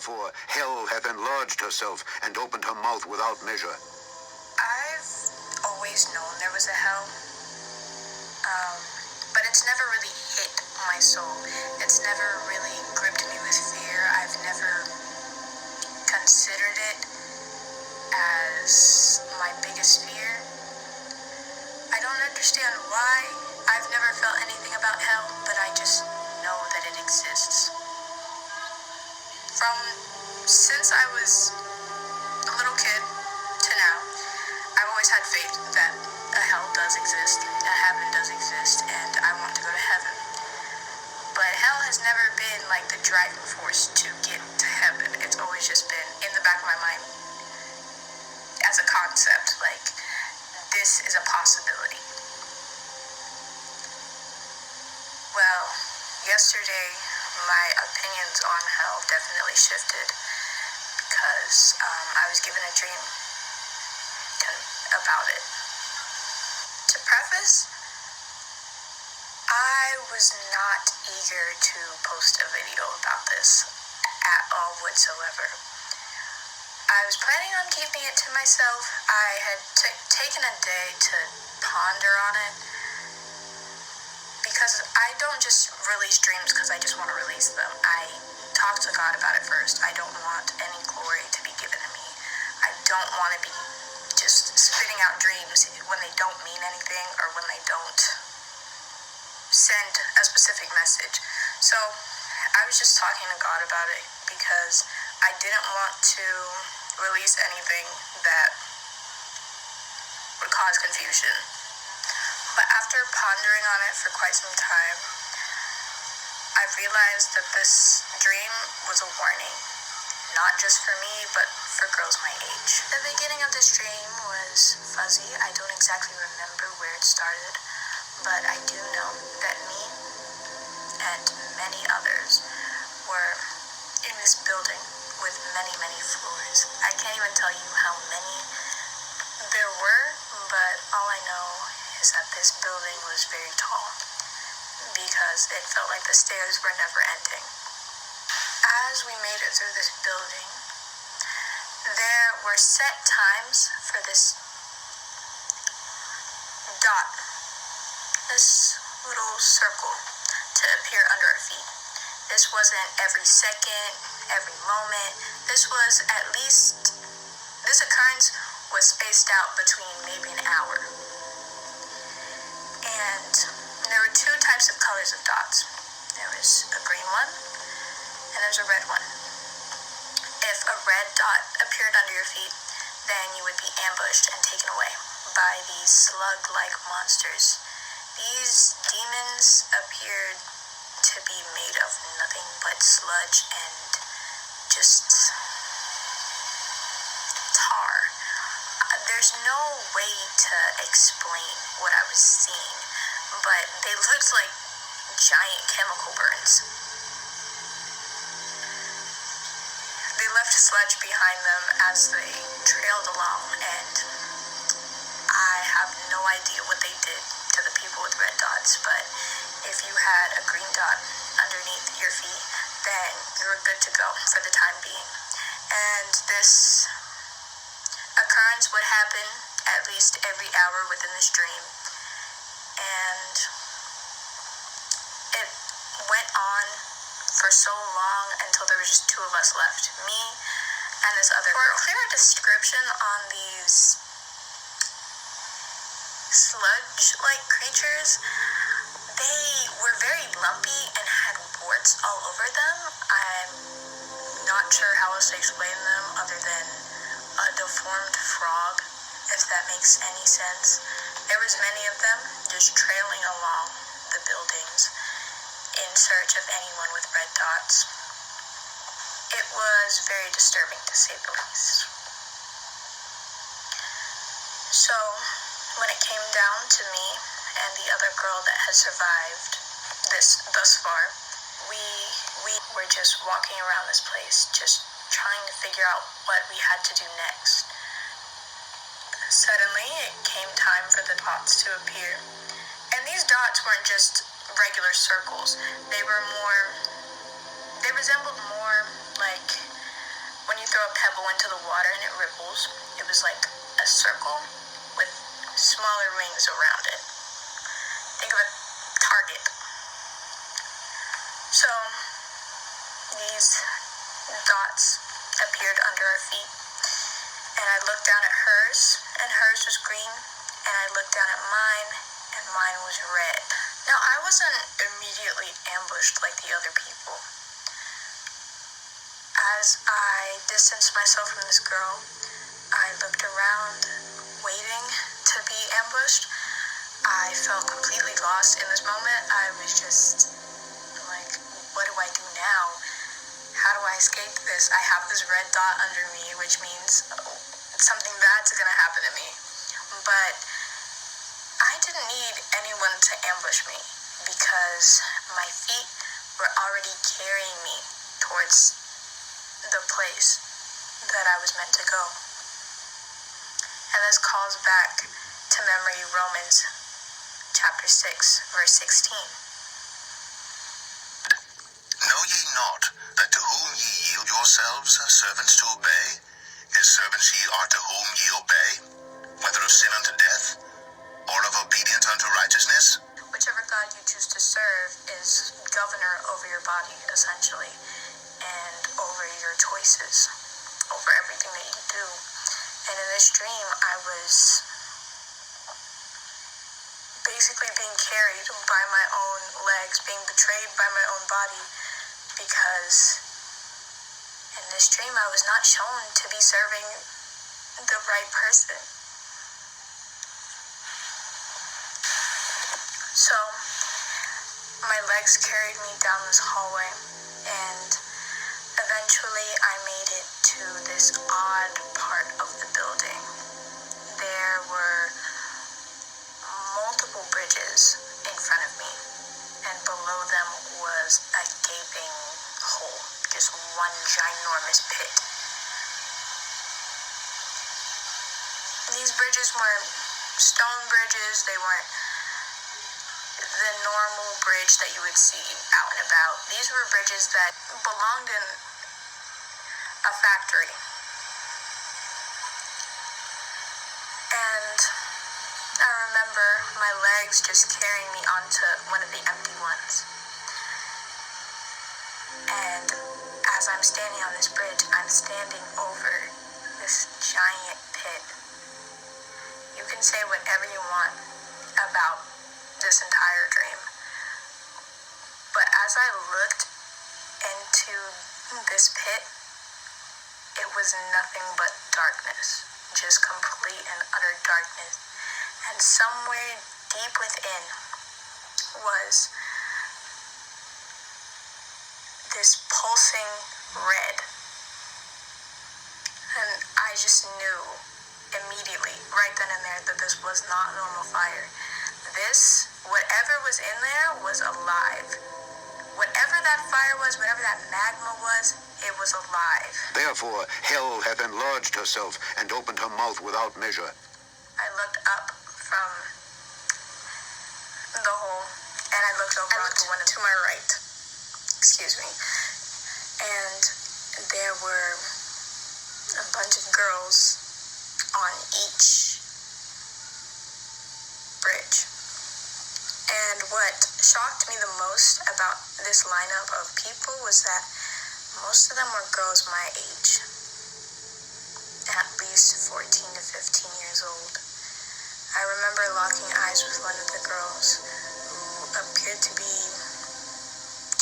Therefore, hell hath enlarged herself and opened her mouth without measure. I've always known there was a hell, but it's never really hit my soul. It's never really gripped me with fear. I've never considered it as my biggest fear. I don't understand why. I've never felt anything about hell, but I just know that it exists. Since I was a little kid to now, I've always had faith that a hell does exist, a heaven does exist, and I want to go to heaven. But hell has never been like the driving force to get to heaven. It's always just been in the back of my mind as a concept, like this is a possibility. Well, yesterday my opinions on hell definitely shifted because I was given a dream about it. To preface, I was not eager to post a video about this at all whatsoever. I was planning on keeping it to myself. I had taken a day to ponder on it because I don't just release dreams because I just want to release them. I talk to God about it first. I don't want any glory to be given to me. I don't want to be just spitting out dreams when they don't mean anything or when they don't send a specific message. So I was just talking to God about it because I didn't want to release anything that would cause confusion. But after pondering on it for quite some time, I realized that this dream was a warning, not just for me, but for girls my age. The beginning of this dream was fuzzy. I don't exactly remember where it started, but I do know that me and many others were in this building with many, many floors. I can't even tell you how many there were, but all I know is that this building was very tall because it felt like the stairs were never ending. As we made it through this building, there were set times for this dot, this little circle to appear under our feet. This wasn't every second, every moment. This occurrence was spaced out between maybe an hour. And there were two types of colors of dots. There was a green one and there's a red one. If a red dot appeared under your feet, then you would be ambushed and taken away by these slug-like monsters. These demons appeared to be made of nothing but sludge and just tar. There's no way to explain what I was seeing, but they looked like giant chemical burns. They left sludge behind them as they trailed along, and I have no idea what they did to the people with red dots, but if you had a green dot underneath your feet, then you were good to go for the time being. And this occurrence would happen at least every hour within this dream, and it went on for so long until there was just two of us left, me and this other girl. For a clearer description on these sludge-like creatures, they were very lumpy and had warts all over them. I'm not sure how else to explain them other than a deformed frog, if that makes any sense. There was many of them just trailing along the buildings in search of anyone with red dots. It was very disturbing, to say the least. So, when it came down to me and the other girl that had survived this thus far, we were just walking around this place, just trying to figure out what we had to do next. Suddenly, it came time for the dots to appear. And these dots weren't just regular circles. They resembled more like throw a pebble into the water and it ripples. It was like a circle with smaller rings around it. Think of a target. So these dots appeared under our feet, and I looked down at hers, and hers was green, and I looked down at mine, and mine was red. Now, I wasn't immediately ambushed like the other people. As I distanced myself from this girl, I looked around, waiting to be ambushed. I felt completely lost in this moment. I was just like, what do I do now? How do I escape this? I have this red dot under me, which means something bad's gonna happen to me. But I didn't need anyone to ambush me because my feet were already carrying me towards the place that I was meant to go. And this calls back to memory Romans chapter 6, verse 16. Know ye not that to whom ye yield yourselves servants to obey, his servants ye are to whom ye obey, whether of sin unto death, or of obedience unto righteousness? Whichever God you choose to serve is governor over your body, essentially, and over your choices, over everything that you do. And in this dream, I was basically being carried by my own legs, being betrayed by my own body, because in this dream I was not shown to be serving the right person. So my legs carried me down this hallway, and eventually I made it to this odd part of the building. There were multiple bridges in front of me, and below them was a gaping hole, just one ginormous pit. These bridges weren't stone bridges, they weren't the normal bridge that you would see out and about. These were bridges that belonged in a factory. And I remember my legs just carrying me onto one of the empty ones. And as I'm standing on this bridge, I'm standing over this giant pit. You can say whatever you want about this entire dream. But as I looked into this pit, it was nothing but darkness. Just complete and utter darkness. And somewhere deep within was this pulsing red. And I just knew immediately, right then and there, that this was not normal fire. This, whatever was in there, was alive. Whatever that fire was, whatever that magma was, it was alive. Therefore, hell hath enlarged herself and opened her mouth without measure. I looked up from the hole, and I looked over onto one to my right. Excuse me. And there were a bunch of girls on each bridge. And what shocked me the most about this lineup of people was that most of them were girls my age, at least 14 to 15 years old. I remember locking eyes with one of the girls who appeared to be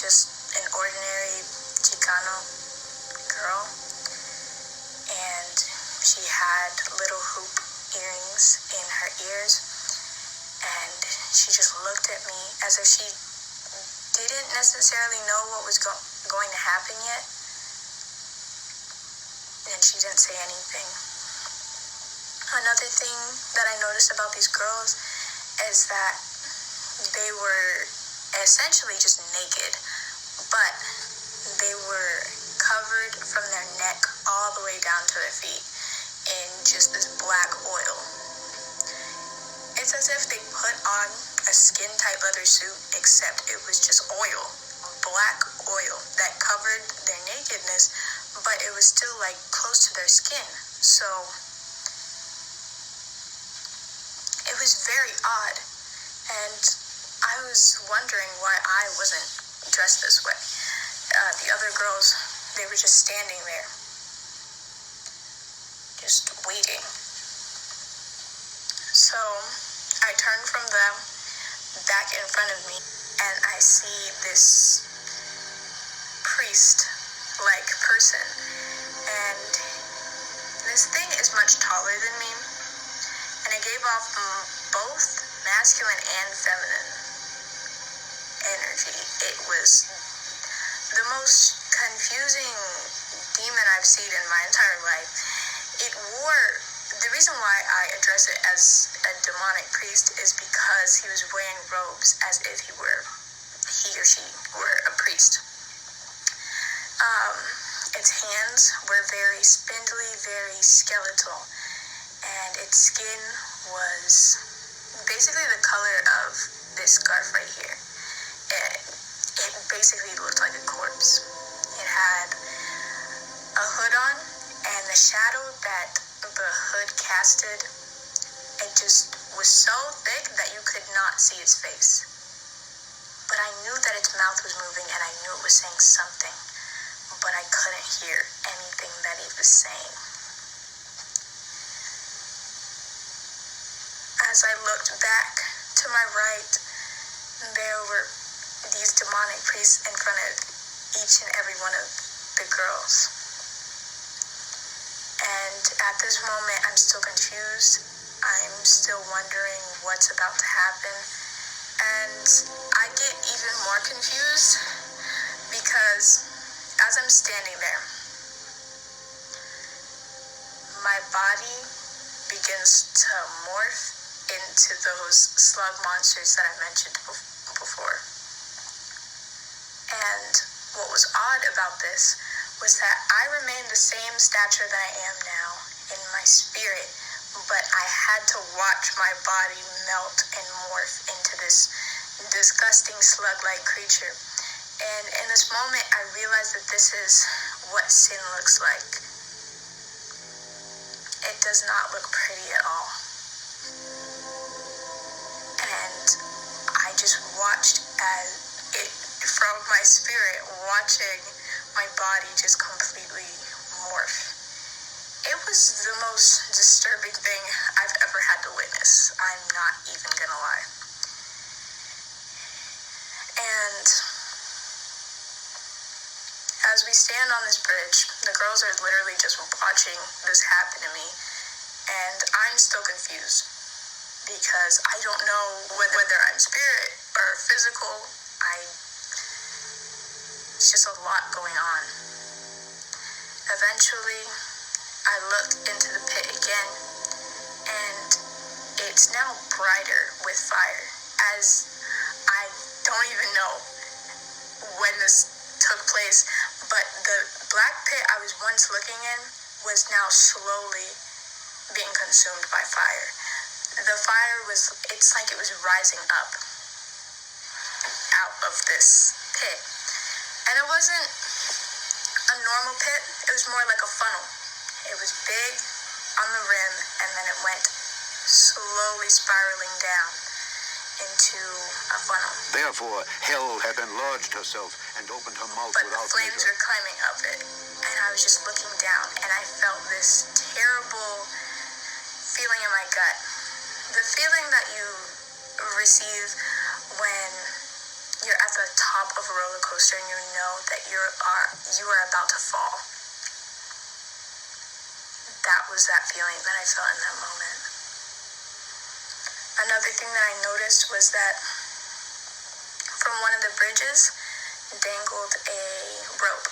just an ordinary Chicano girl, and she had little hoop earrings in her ears, and she just looked at me as if she didn't necessarily know what was going to happen yet, and she didn't say anything. Another thing that I noticed about these girls is that they were essentially just naked, but they were covered from their neck all the way down to their feet in just this black oil. It's as if they put on a skin-tight leather suit, except it was just oil, black oil that covered their nakedness, but it was still like close to their skin. So it was very odd, and I was wondering why I wasn't dressed this way. The other girls, they were just standing there, just waiting. So I turned from them back in front of me, and I see this priest-like person, and this thing is much taller than me, and it gave off both masculine and feminine energy. It was the most confusing demon I've seen in my entire life. The reason why I address it as a demonic priest is because he was wearing robes as if he or she were a priest. Its hands were very spindly, very skeletal, and its skin was basically the color of this scarf right here. It basically looked like a corpse. It had a hood on, and the shadow that the hood casted, it just was so thick that you could not see its face. But I knew that its mouth was moving, and I knew it was saying something, but I couldn't hear anything that it was saying. As I looked back to my right, there were these demonic priests in front of each and every one of the girls. And at this moment, I'm still confused. I'm still wondering what's about to happen. And I get even more confused because as I'm standing there, my body begins to morph into those slug monsters that I mentioned before. And what was odd about this was that I remained the same stature that I am now in my spirit, but I had to watch my body melt and morph into this disgusting slug-like creature. And in this moment, I realized that this is what sin looks like. It does not look pretty at all. And I just watched as it, from my spirit, watching my body just completely morph. It was the most disturbing thing I've ever had to witness. I'm not even gonna lie. And as we stand on this bridge, the girls are literally just watching this happen to me, and I'm still confused because I don't know whether I'm spirit or physical. It's just a lot going on. Eventually, I looked into the pit again, and it's now brighter with fire, as I don't even know when this took place, but the black pit I was once looking in was now slowly being consumed by fire. The fire it's like it was rising up out of this pit. And it wasn't a normal pit, it was more like a funnel. It was big on the rim, and then it went slowly spiraling down into a funnel. Therefore, hell had enlarged herself and opened her mouth But without the flames measure. were climbing up it, and I was just looking down, and I felt this terrible feeling in my gut. The feeling that you receive when you're at the top of a roller coaster and you know that you are about to fall. That was that feeling that I felt in that moment. Another thing that I noticed was that from one of the bridges dangled a rope.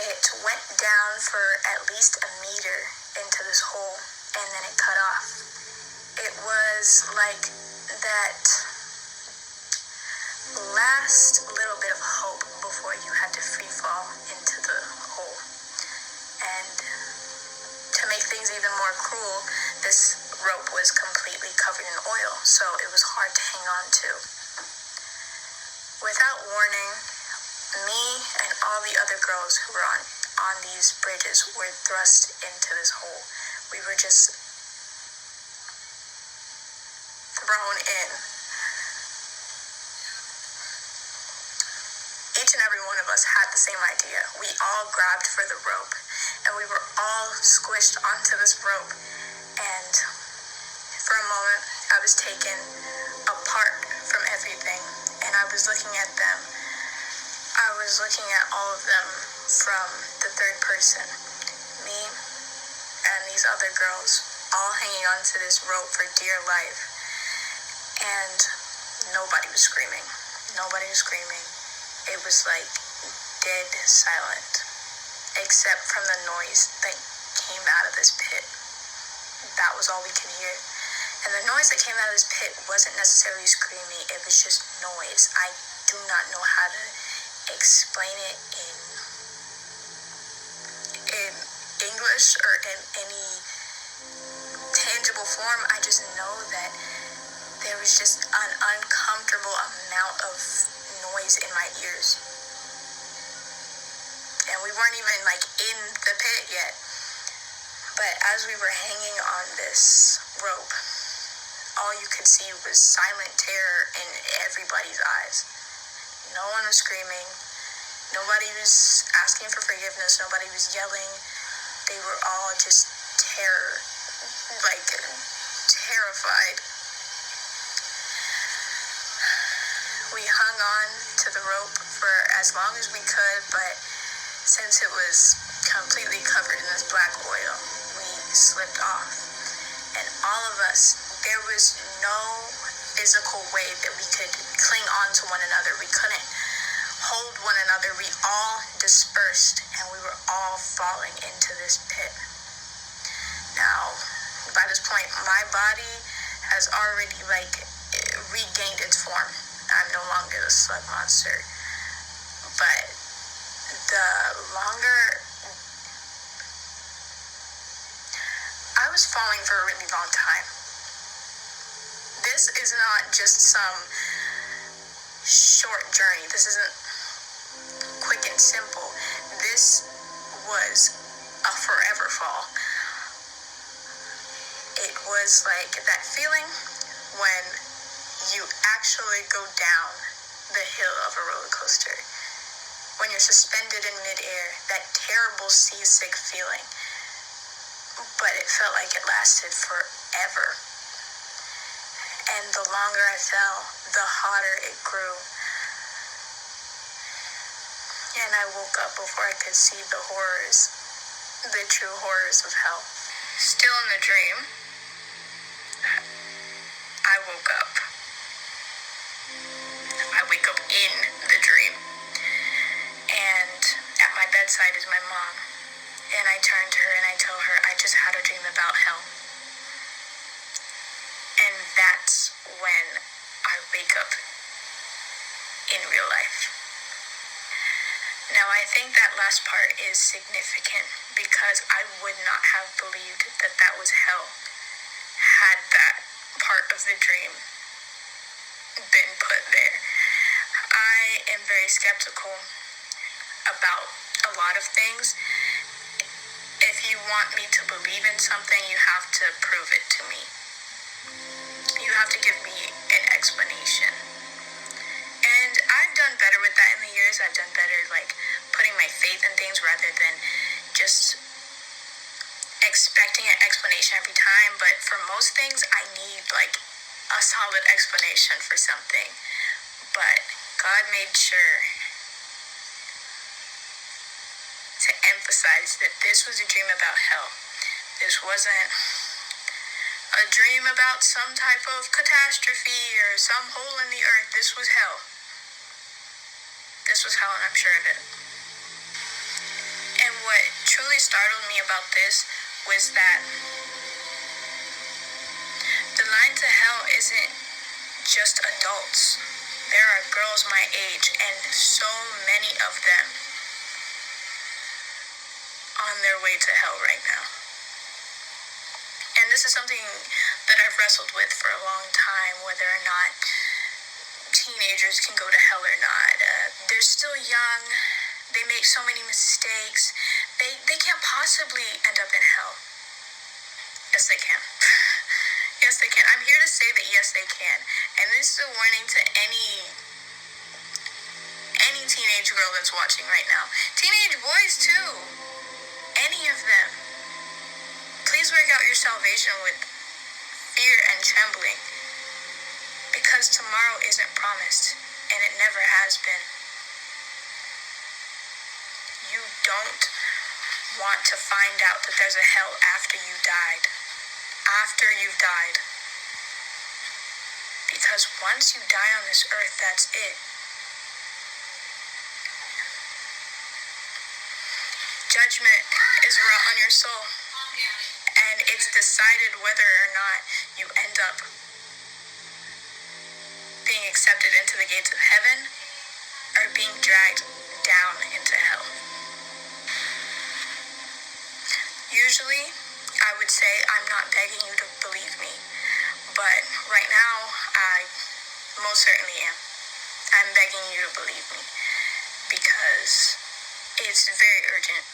It went down for at least a meter into this hole, and then it cut off. It was like that last little bit of hope before you had to free fall into the hole. And to make things even more cruel, this rope was completely covered in oil, so it was hard to hang on to. Without warning, me and all all the other girls who were on these bridges were thrust into this hole. We were just thrown in. Each and every one of us had the same idea. We all grabbed for the rope, and we were all squished onto this rope. And for a moment, I was taken apart from everything, and I was looking at them. I was looking at all of them from the third person. Me and these other girls, all hanging onto this rope for dear life. And nobody was screaming. Nobody was screaming. It was like dead silent, except from the noise that came out of this pit. That was all we could hear. And the noise that came out of this pit wasn't necessarily screaming, it was just noise. I do not know how to explain it in English or in any tangible form. I just know that there was just an uncomfortable amount of noise in my ears. And we weren't even like in the pit yet. But as we were hanging on this rope, all you could see was silent terror in everybody's eyes. No one was screaming. Nobody was asking for forgiveness. Nobody was yelling. They were all just terrified. We hung on to the rope for as long as we could, but since it was completely covered in this black oil, we slipped off. And all of us, there was no physical way that we could cling on to one another. We couldn't hold one another. We all dispersed, and we were all falling into this pit. Now, by this point, my body has already regained its form. I'm no longer the slug monster. But the longer I was falling for a really long time. This is not just some short journey. This isn't quick and simple. This was a forever fall. It was like that feeling when you actually go down the hill of a roller coaster. When you're suspended in midair, that terrible seasick feeling. But it felt like it lasted forever. And the longer I fell, the hotter it grew. And I woke up before I could see the horrors, the true horrors of hell. Still in the dream, I woke up. I wake up in the dream. And at my bedside is my mom. And I turn to her and I tell her, I just had a dream about hell. And that's when I wake up in real life. Now, I think that last part is significant because I would not have believed that that was hell had that part of the dream been put there. I am very skeptical about a lot of things. If you want me to believe in something, you have to prove it to me. You have to give me an explanation. And I've done better with that in the years. I've done better, putting my faith in things rather than just expecting an explanation every time. But for most things, I need, a solid explanation for something. But God made sure to emphasize that this was a dream about hell. This wasn't a dream about some type of catastrophe or some hole in the earth. This was hell. This was hell, and I'm sure of it. And what truly startled me about this was that the line to hell isn't just adults. There are girls my age, and so many of them on their way to hell right now. And this is something that I've wrestled with for a long time, whether or not teenagers can go to hell or not. They're still young. They make so many mistakes. They can't possibly end up in hell. Yes, they can. Yes, they can. I'm here to say that yes, they can. And this is a warning to any teenage girl that's watching right now. Teenage boys too. Any of them. Please work out your salvation with fear and trembling. Because tomorrow isn't promised. And it never has been. You don't want to find out that there's a hell after you died. After you've died. Because once you die on this earth, that's it. Judgment is wrought on your soul. And it's decided whether or not you end up being accepted into the gates of heaven or being dragged down into hell. Usually, I would say I'm not begging you to believe me, but right now, I most certainly am. I'm begging you to believe me because it's very urgent.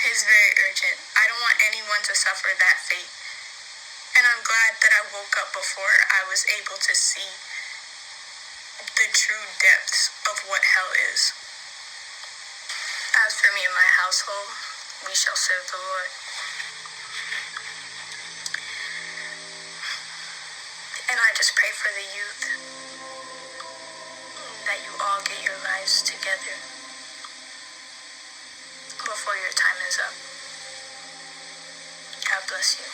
It's very urgent. I don't want anyone to suffer that fate. And I'm glad that I woke up before I was able to see the true depths of what hell is. As for me and my household, we shall serve the Lord. And I just pray for the youth, that you all get your lives together before your time is up. God bless you.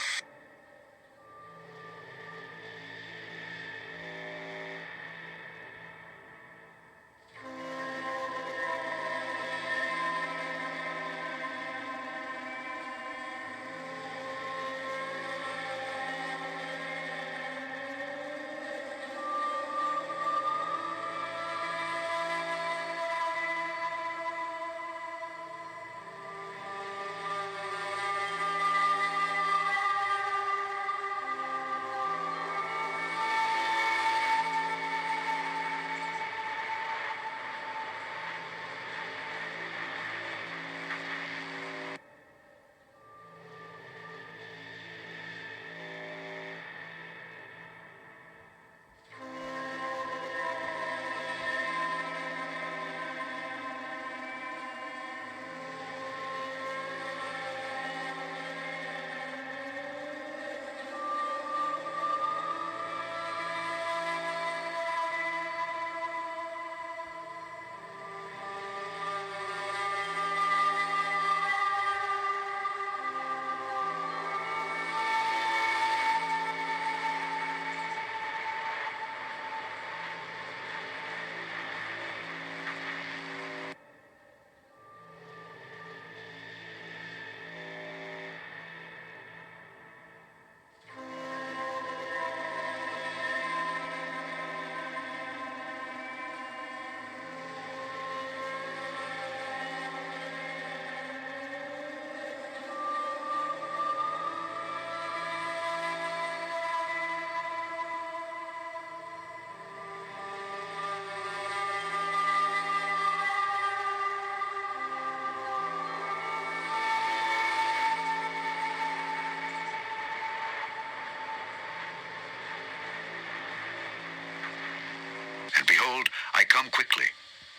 And behold, I come quickly,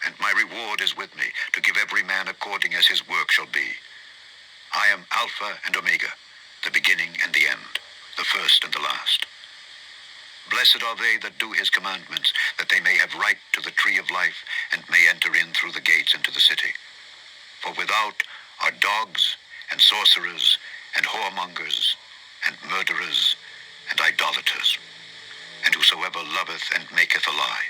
and my reward is with me, to give every man according as his work shall be. I am Alpha and Omega, the beginning and the end, the first and the last. Blessed are they that do his commandments, that they may have right to the tree of life, and may enter in through the gates into the city. For without are dogs, and sorcerers, and whoremongers, and murderers, and idolaters, and whosoever loveth and maketh a lie.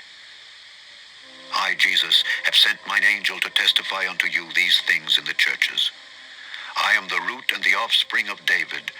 I, Jesus, have sent mine angel to testify unto you these things in the churches. I am the root and the offspring of David,